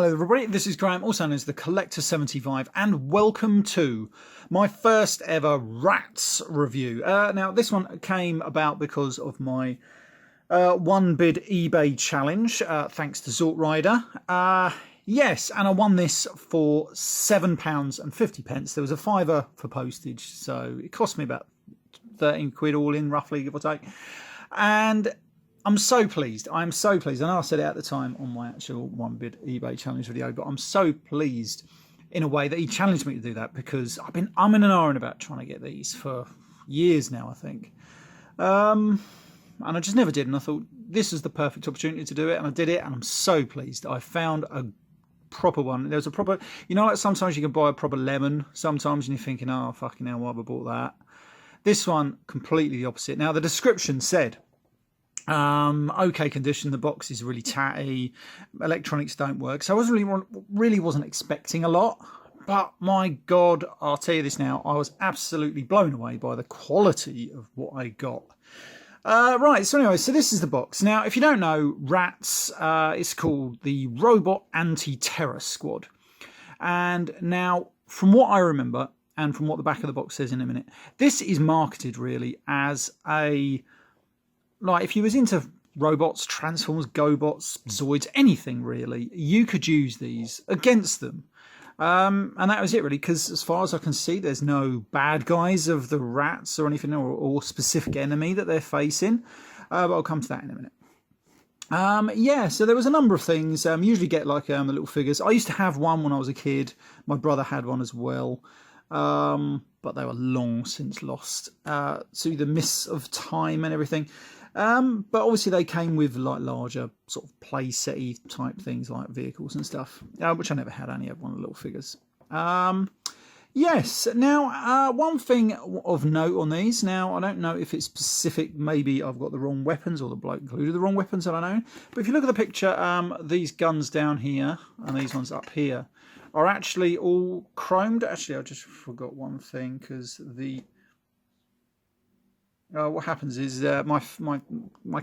Hello everybody, this is Graham, also known as the Collector75, and welcome to my first ever R.A.T.S review. Now this one came about because of my one bid eBay challenge, thanks to Zort Rider. Yes, and I won this for £7.50. There was a fiver for postage, so it cost me about 13 quid all in, roughly, give or take. And I'm so pleased. I'm so pleased. I know I said it at the time on my actual one bid eBay challenge video, but I'm so pleased in a way that he challenged me to do that, because I've been umming and ahhing about trying to get these for years now, I think. And I just never did. And I thought this is the perfect opportunity to do it. And I did it. And I'm so pleased. I found a proper one. There's a proper, you know, like sometimes you can buy a proper lemon sometimes and you're thinking, oh, fucking hell, why have I bought that? This one, completely the opposite. Now, the description said, okay condition, the box is really tatty, electronics don't work, so I really wasn't expecting a lot, but my god, I'll tell you this now, I was absolutely blown away by the quality of what I got. Right, so anyway, so this is the box. Now, if you don't know, R.A.T.S, it's called the Robot Anti-Terror Squad, and now from what I remember and from what the back of the box says in a minute, this is marketed really as a, like, if you was into robots, Transformers, GoBots, Zoids, anything really, you could use these against them. And that was it really, because as far as I can see, there's no bad guys of the R.A.T.S or anything, or specific enemy that they're facing. But I'll come to that in a minute. Yeah, so there was a number of things. Usually get like the little figures. I used to have one when I was a kid. My brother had one as well. But they were long since lost to the mists of time and everything. But obviously they came with like larger sort of play set-y type things like vehicles and stuff, which I never had. I only had one of the little figures. Yes, now one thing of note on these, now I don't know if it's specific, maybe I've got the wrong weapons or the bloke included the wrong weapons, I don't know. But if you look at the picture, these guns down here and these ones up here are actually all chromed. Actually, I just forgot one thing, because the what happens is my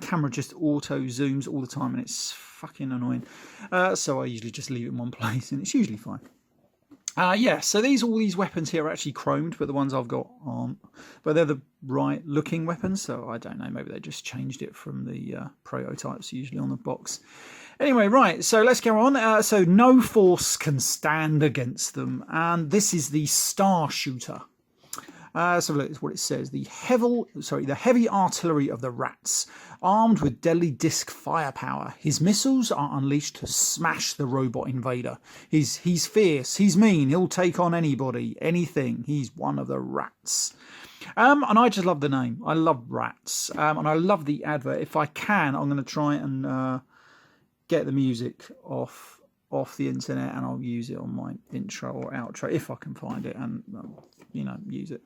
camera just auto zooms all the time and it's fucking annoying. So I usually just leave it in one place and it's usually fine. Yeah, so all these weapons here are actually chromed, but the ones I've got aren't. But they're the right looking weapons, so I don't know, maybe they just changed it from the prototypes usually on the box. Anyway, right, so let's go on. So no force can stand against them, and this is the STARSHOOTER. So look, it's what it says. The heavy artillery of the R.A.T.S, armed with deadly disc firepower. His missiles are unleashed to smash the robot invader. He's fierce, he's mean, he'll take on anybody, anything. He's one of the R.A.T.s. And I just love the name. I love R.A.T.s. And I love the advert. If I can, I'm going to try and get the music off the internet, and I'll use it on my intro or outro if I can find it, and you know, use it.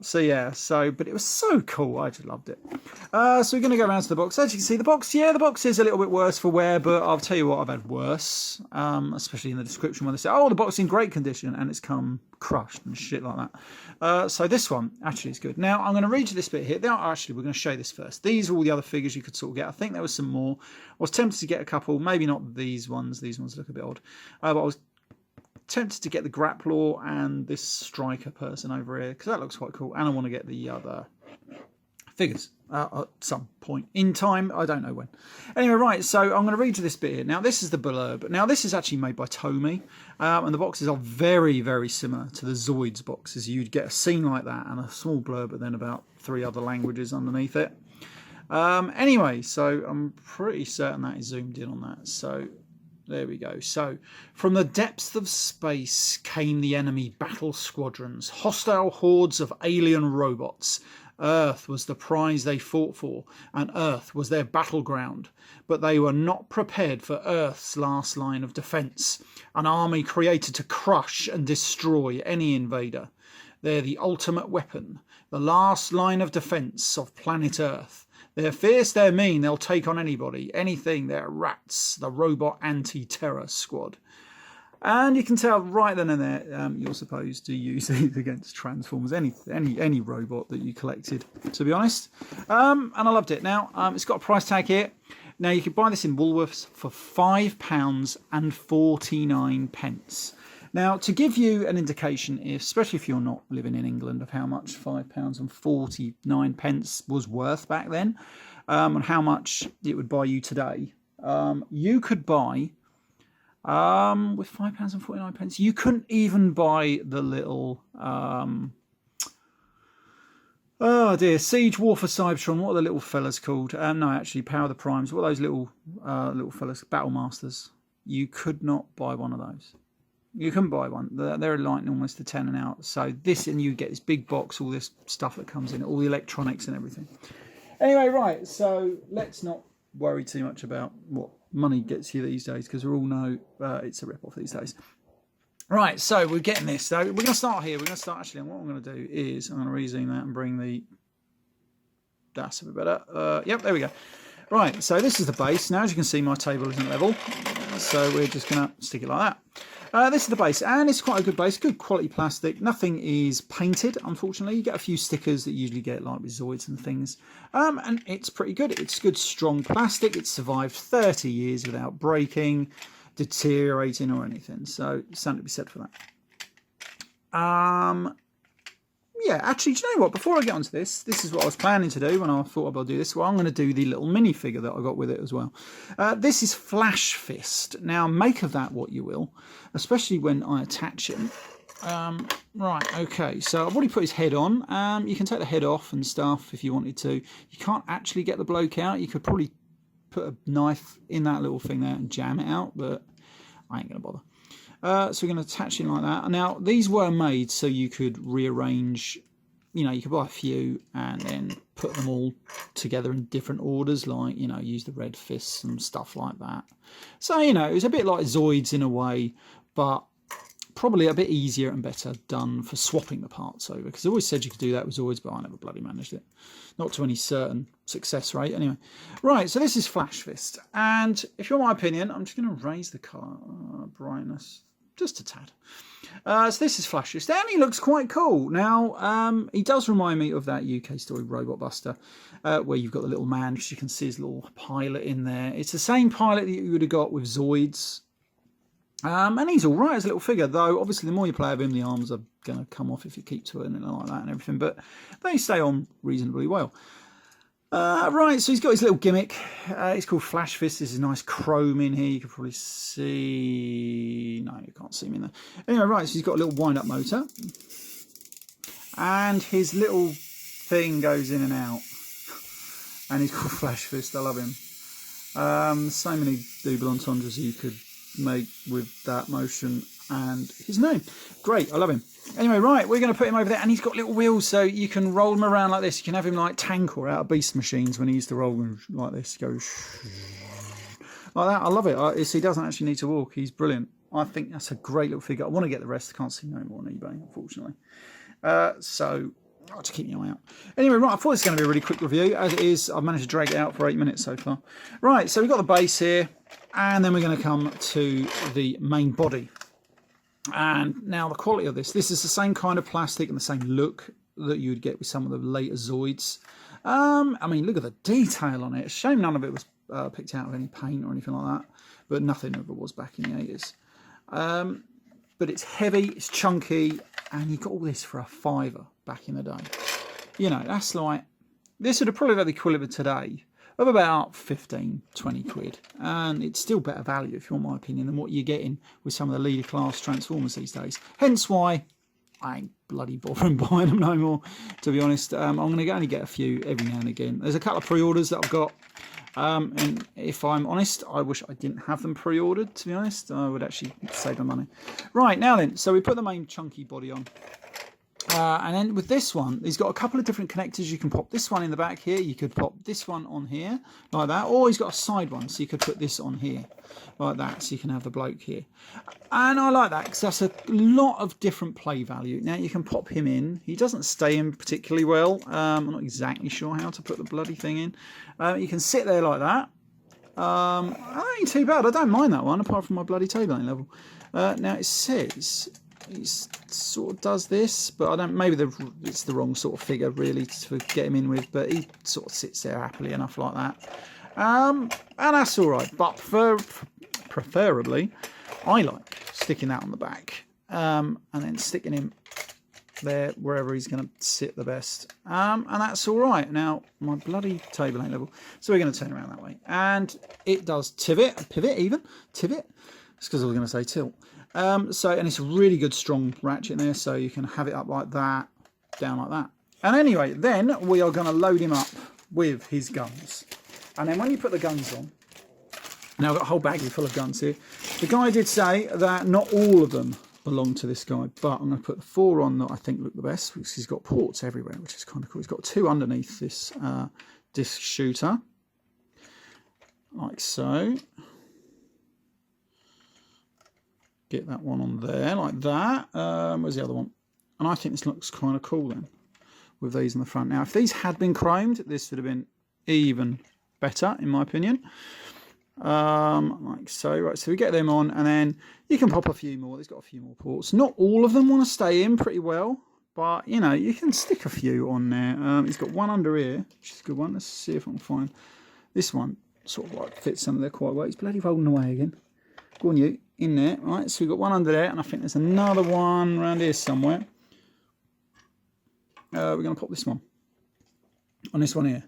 So yeah, but it was so cool. I just loved it. So we're going to go around to the box. As you can see, the box is a little bit worse for wear, but I'll tell you what, I've had worse, especially in the description when they say, oh, the box is in great condition, and it's come crushed and shit like that. So this one actually is good. Now I'm going to read you this bit here. Actually, we're going to show you this first. These are all the other figures you could sort of get. I think there was some more. I was tempted to get a couple, maybe not these ones. These ones look a bit odd, but I was tempted to get the Grappler and this striker person over here, because that looks quite cool, and I want to get the other figures at some point in time. I don't know when. Anyway, right, so I'm going to read you this bit here. Now this is the blurb. Now this is actually made by Tomy, and the boxes are very, very similar to the Zoids boxes. You'd get a scene like that and a small blurb, but then about 3 other languages underneath it. Anyway, so I'm pretty certain that is zoomed in on that. So there we go. So, from the depths of space came the enemy battle squadrons, hostile hordes of alien robots. Earth was the prize they fought for, and Earth was their battleground. But they were not prepared for Earth's last line of defence, an army created to crush and destroy any invader. They're the ultimate weapon, the last line of defence of planet Earth. They're fierce, they're mean, they'll take on anybody, anything. They're R.A.T.S, the Robot Anti-Terror Squad. And you can tell right then and there, you're supposed to use these against Transformers, any robot that you collected, to be honest. And I loved it. Now, it's got a price tag here. Now, you could buy this in Woolworths for £5.49. Now, to give you an indication, especially if you're not living in England, of how much £5.49 was worth back then, and how much it would buy you today, you could buy, with £5.49, you couldn't even buy the little... oh dear, Siege War for Cybertron. What are the little fellas called? No, actually, Power of the Primes. What are those little fellas? Battle Masters. You could not buy one of those. You couldn't buy one. They're like almost a tenner now. So this, and you get this big box, all this stuff that comes in, all the electronics and everything. Anyway, right. So let's not worry too much about what money gets you these days, because we all know it's a rip-off these days. Right, so we're getting this. So we're going to start here. We're going to start actually, and what I'm going to do is I'm going to rezoom that and bring the... That's a bit better. Yep, there we go. Right, so this is the base. Now, as you can see, my table isn't level. So we're just going to stick it like that. This is the base, and it's quite a good base, good quality plastic. Nothing is painted, unfortunately. You get a few stickers that you usually get, like with Zoids and things. And it's pretty good. It's good, strong plastic. It's survived 30 years without breaking, deteriorating or anything, so something to be said for that. Yeah, actually, do you know what, before I get onto this is what I was planning to do when I thought I'd do this. Well, I'm going to do the little minifigure that I got with it as well. This is Flash Fist. Now, make of that what you will, especially when I attach him. Right, okay, so I've already put his head on. You can take the head off and stuff if you wanted to. You can't actually get the bloke out. You could probably put a knife in that little thing there and jam it out, but I ain't going to bother. So we're going to attach it like that. Now, these were made so you could rearrange, you know, you could buy a few and then put them all together in different orders, like, you know, use the red fists and stuff like that. So, you know, it was a bit like Zoids in a way, but probably a bit easier and better done for swapping the parts over, because I always said you could do that with Zoids, but I never bloody managed it. Not to any certain success rate, anyway. Right, so this is Flash Fist, and if you want my opinion, I'm just going to raise the colour brightness just a tad. So this is Flash Fist, and he looks quite cool. Now, he does remind me of that UK story, Robot Buster, where you've got the little man, because you can see his little pilot in there. It's the same pilot that you would have got with Zoids. And he's all right as a little figure, though obviously the more you play with him, the arms are going to come off if you keep to it and like that and everything, but they stay on reasonably well. Right, so he's got his little gimmick. It's called Flash Fist. There's a nice chrome in here. You can probably see... No, you can't see him in there. Anyway, right, so he's got a little wind-up motor. And his little thing goes in and out. And he's called Flash Fist. I love him. So many double entendres you could make with that motion and his name. Great, I love him. Anyway, right, we're going to put him over there, and he's got little wheels, so you can roll him around like this. You can have him like Tankor out of Beast Machines when he used to roll him like this. Go like that. I love it. He doesn't actually need to walk. He's brilliant. I think that's a great little figure. I want to get the rest. I can't see no more on eBay, unfortunately. So I'll just keep your eye out. Anyway, right, I thought this was going to be a really quick review. As it is, I've managed to drag it out for 8 minutes so far. Right, so we've got the base here, and then we're going to come to the main body. And now the quality of this is the same kind of plastic and the same look that you would get with some of the later Zoids. I mean, look at the detail on it. It's a shame none of it was picked out of any paint or anything like that, but nothing of it was back in the 80s. But it's heavy, it's chunky, and you got all this for a £5 back in the day. You know, that's like, this would have probably had the equivalent today of about 15, 20 quid. And it's still better value, if you want my opinion, than what you're getting with some of the leader class Transformers these days. Hence why I ain't bloody bothering buying them no more, to be honest. I'm going to only get a few every now and again. There's a couple of pre-orders that I've got. And if I'm honest, I wish I didn't have them pre-ordered, to be honest. I would actually save my money. Right, now then, so we put the main chunky body on. And then with this one, he's got a couple of different connectors. You can pop this one in the back here. You could pop this one on here, like that. Or he's got a side one, so you could put this on here, like that. So you can have the bloke here. And I like that, because that's a lot of different play value. Now, you can pop him in. He doesn't stay in particularly well. I'm not exactly sure how to put the bloody thing in. You can sit there like that. That ain't too bad. I don't mind that one, apart from my bloody table ain't level. Now, it says... he sort of does this, but I don't. Maybe it's the wrong sort of figure really to get him in with. But he sort of sits there happily enough like that. And that's all right. But preferably, I like sticking that on the back and then sticking him there wherever he's going to sit the best. And that's all right. Now, my bloody table ain't level, so we're going to turn around that way. And it does pivot. It's because I was going to say tilt. And it's a really good strong ratchet in there, so you can have it up like that, down like that. And anyway, then we are going to load him up with his guns. And then when you put the guns on, now I've got a whole baggie full of guns here. The guy did say that not all of them belong to this guy, but I'm going to put the 4 on that I think look the best, because he's got ports everywhere, which is kind of cool. He's got 2 underneath this disc shooter, like so. Get that one on there, like that. Where's the other one? And I think this looks kind of cool then, with these in the front. Now, if these had been chromed, this would have been even better, in my opinion. Like so. Right, so we get them on, and then you can pop a few more. There's got a few more ports. Not all of them want to stay in pretty well, but you know, you can stick a few on there. He's got one under here, which is a good one. Let's see if I can find this one. Sort of like fits under there quite well. He's bloody rolling away again. Go on, you in there. Right, so we've got one under there, and I think there's another one around here somewhere. We're going to pop this one on this one here.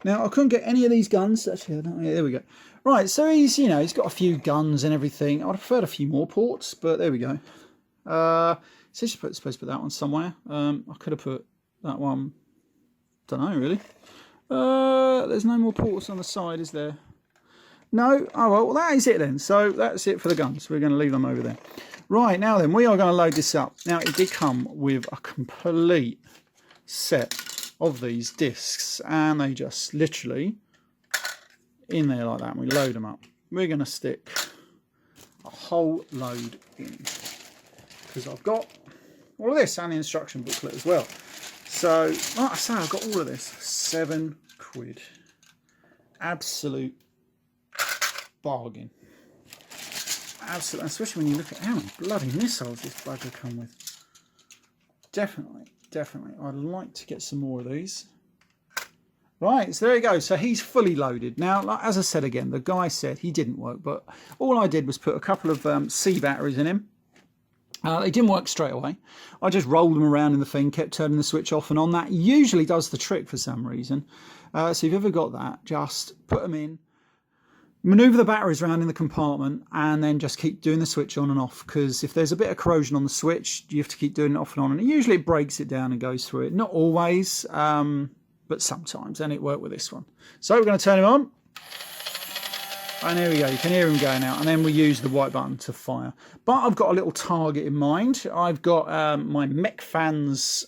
Now, I couldn't get any of these guns. Actually, I don't, yeah, there we go. Right, so he's, you know, he's got a few guns and everything. I'd have preferred a few more ports, but there we go. So supposed to put that one somewhere. I could have put that one, don't know really. There's no more ports on the side, is there? No? Oh, well, that is it then. So that's it for the guns. We're going to leave them over there. Right, now then, we are going to load this up. Now, it did come with a complete set of these discs, and they just literally in there like that, and we load them up. We're going to stick a whole load in, because I've got all of this and the instruction booklet as well. So, like I say, I've got all of this. £7. Absolute bargain. Absolutely, especially when you look at how many bloody missiles this bugger come with. Definitely. I'd like to get some more of these. Right, so there you go. So he's fully loaded. Now, like, as I said again, the guy said he didn't work, but all I did was put a couple of C batteries in him. They didn't work straight away. I just rolled them around in the thing, kept turning the switch off and on. That usually does the trick for some reason. So if you've ever got that, just put them in, manoeuvre the batteries around in the compartment, and then just keep doing the switch on and off, because if there's a bit of corrosion on the switch, you have to keep doing it off and on, and usually it breaks it down and goes through it. Not always, but sometimes, and it worked with this one. So we're going to turn him on, and there we go. You can hear him going out, and then we use the white button to fire. But I've got a little target in mind. I've got my Mech Fans,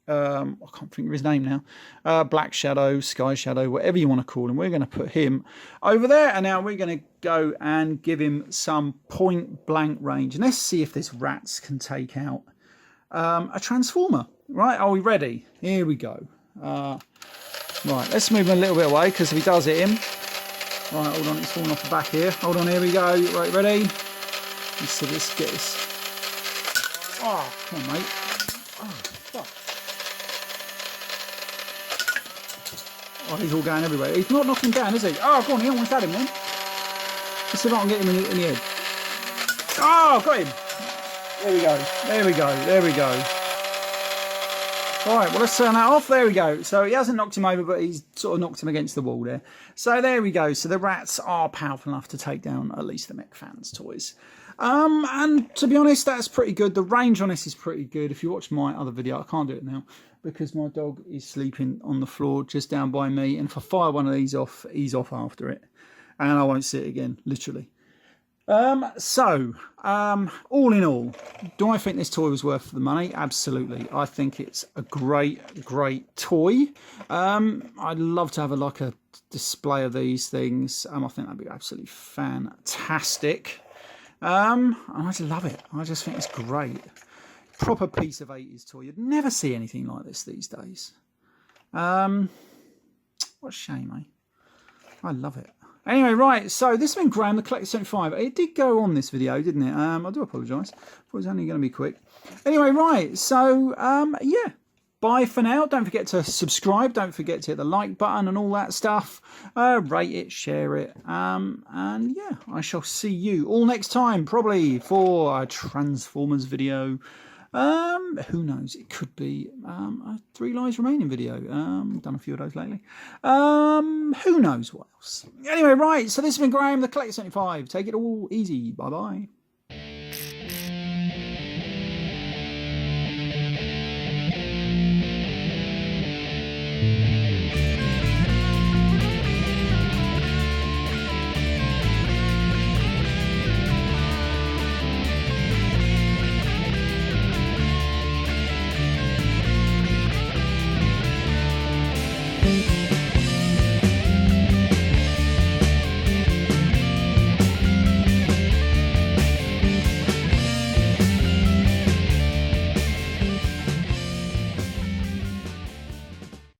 I can't think of his name now, Black Shadow, Sky Shadow, whatever you want to call him. We're going to put him over there, and now we're going to go and give him some point blank range. And let's see if this R.A.T.S can take out a transformer. Right, are we ready? Here we go. Right, let's move him a little bit away, because if he does hit him, right, hold on, it's falling off the back here. Hold on, here we go. Right, ready? Let's see, let's get this. Oh, come on, mate. Oh, fuck. Oh, he's all going everywhere. He's not knocking down, is he? Oh, go on, he almost had him then. Let's see if I can get him in the head. Oh, got him. There we go. There we go. There we go. All right, well, let's turn that off. There we go. So he hasn't knocked him over, but he's sort of knocked him against the wall there. So there we go. So the R.A.T.S are powerful enough to take down at least the Mech Fans toys. And to be honest, that's pretty good. The range on this is pretty good. If you watch my other video, I can't do it now because my dog is sleeping on the floor just down by me. And if I fire one of these off, he's off after it. And I won't see it again, literally. All in all, do I think this toy was worth the money? Absolutely. I think it's a great toy. I'd love to have a display of these things. I think that'd be absolutely fantastic. And I just love it. I just think it's great. Proper piece of 80s toy. You'd never see anything like this these days. What a shame, eh? I love it. Anyway, right, so this has been Graham, the Collector 75. It did go on this video, didn't it? I do apologise. I thought it was only going to be quick. Anyway, right, so, yeah, bye for now. Don't forget to subscribe. Don't forget to hit the like button and all that stuff. Rate it, share it. And yeah, I shall see you all next time, probably for a Transformers video. Who knows? It could be a 3 Lives Remaining video. Done a few of those lately. Who knows what else? Anyway, right. So this has been Graham, the Collector 75. Take it all easy. Bye bye.